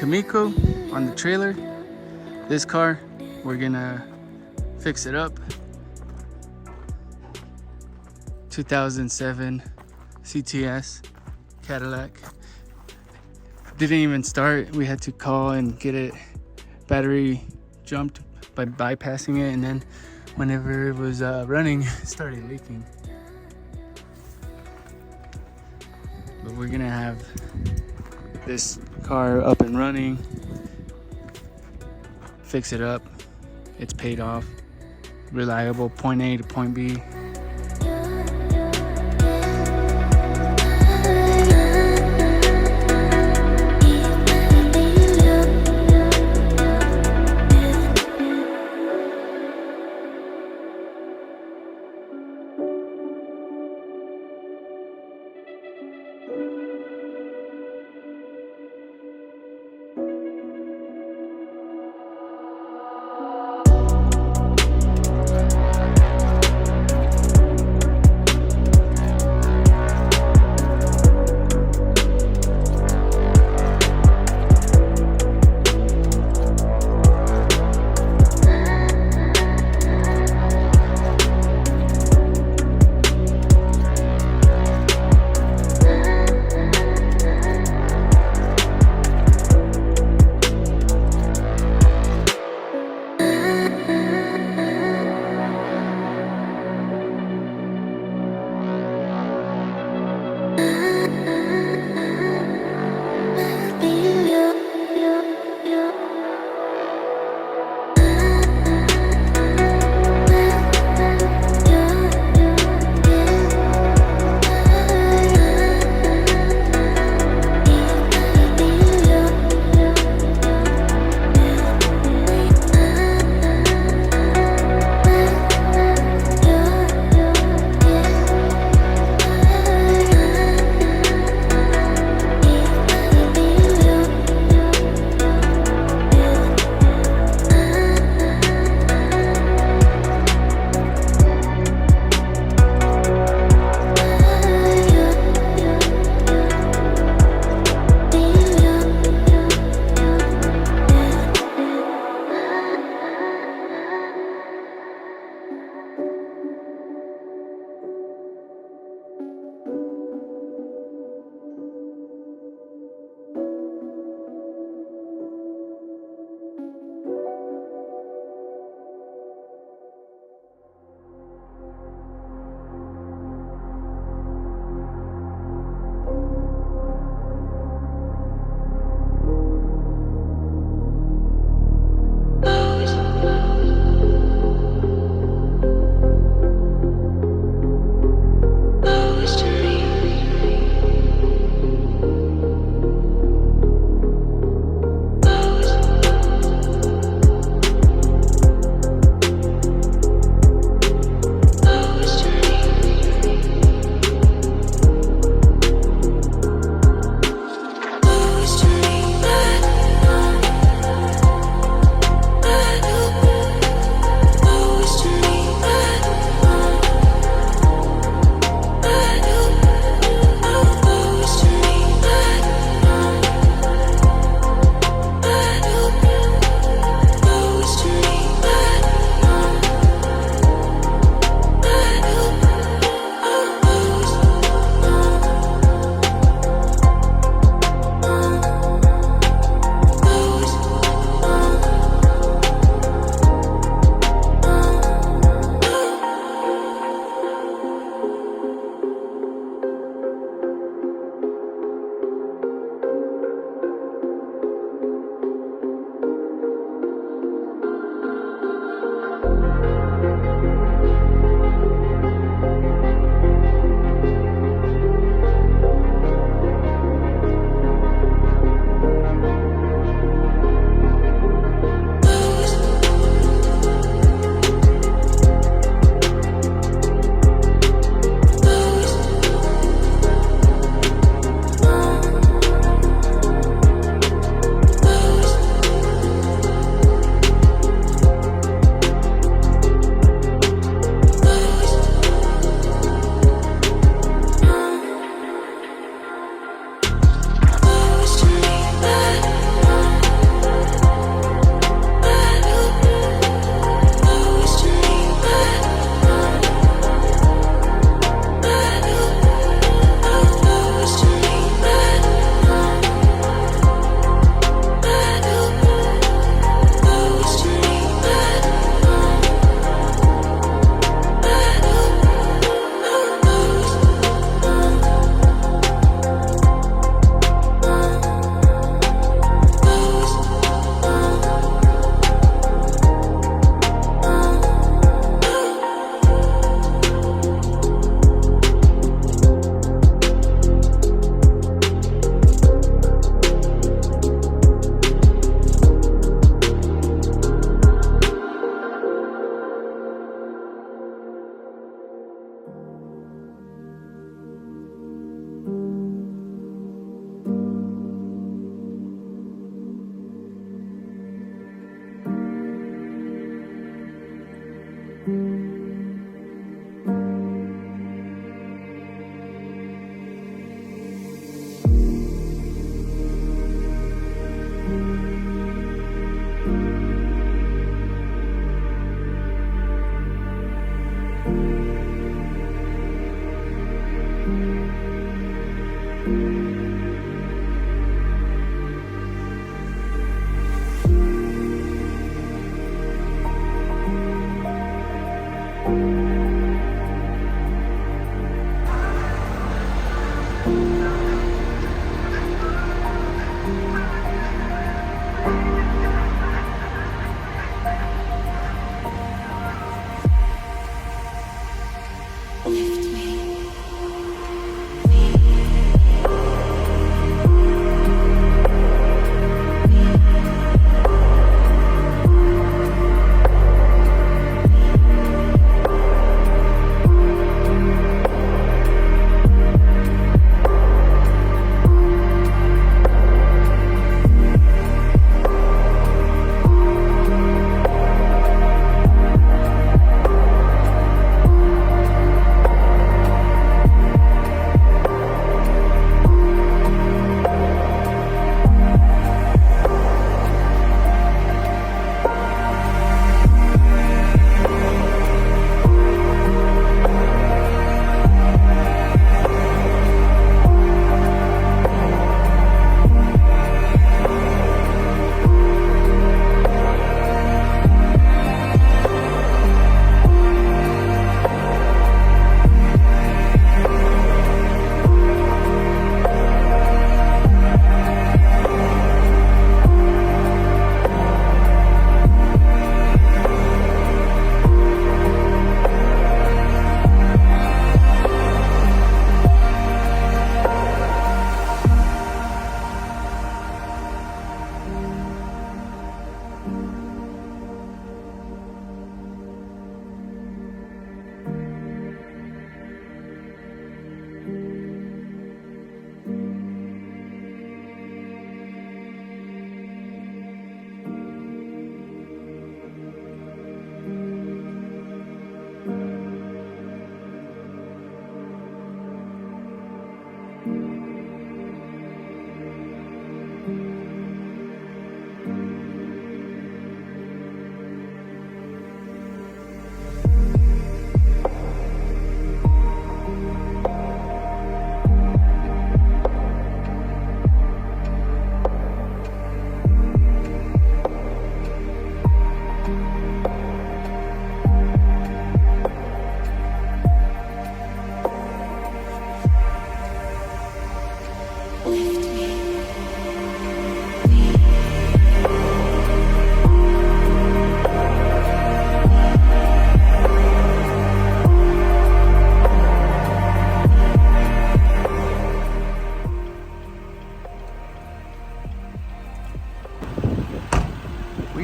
Kamiko on the trailer. This car, we're gonna fix it up. 2007 CTS Cadillac. Didn't even start. We had to call and get it battery jumped by bypassing it, and then whenever it was running, it started leaking. But we're gonna have this car up and running, fix it up. It's paid off, reliable, point A to point B. We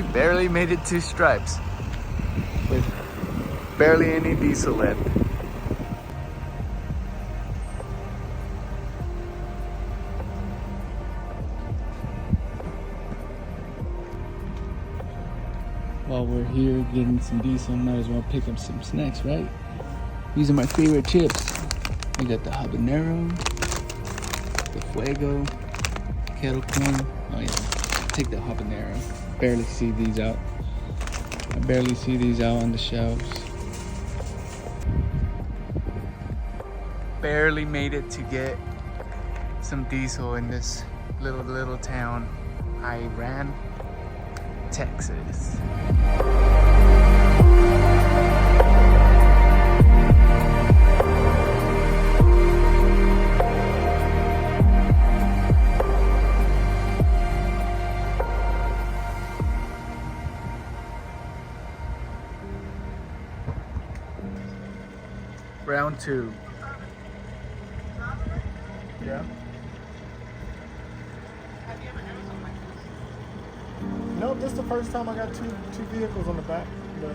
barely made it 2 stripes with barely any diesel left. While we're here getting some diesel, might as well pick up some snacks, right? These are my favorite chips. We got the habanero, the fuego, kettle corn. Oh yeah, take the habanero. Barely see these out. I barely see these out on the shelves. Barely made it to get some diesel in this little town, Iran, Texas. Round 2. Yeah. Nope, this is the first time I got two vehicles on the back, but